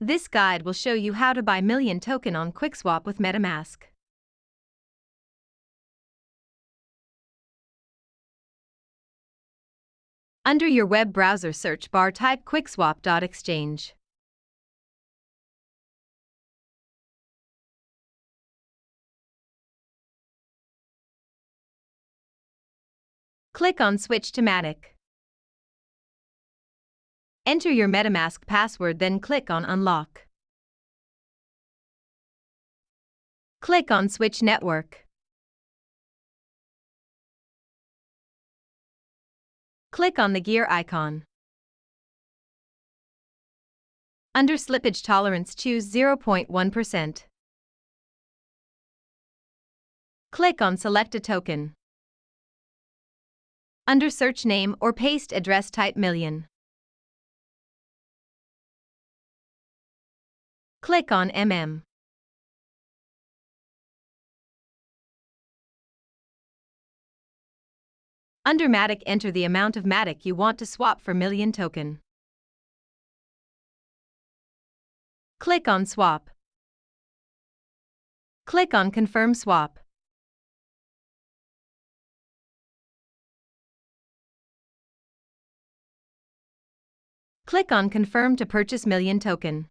This guide will show you how to buy Million token on Quickswap with MetaMask. Under your web browser search bar, type quickswap.exchange. Click on Switch to Matic. Enter your MetaMask password, then click on Unlock. Click on Switch Network. Click on the gear icon. Under slippage tolerance, choose 0.1%. Click on Select a token. Under search name or paste address, type Million. Click on MM. Under Matic, enter the amount of Matic you want to swap for Million token. Click on Swap. Click on Confirm Swap. Click on Confirm to purchase Million token.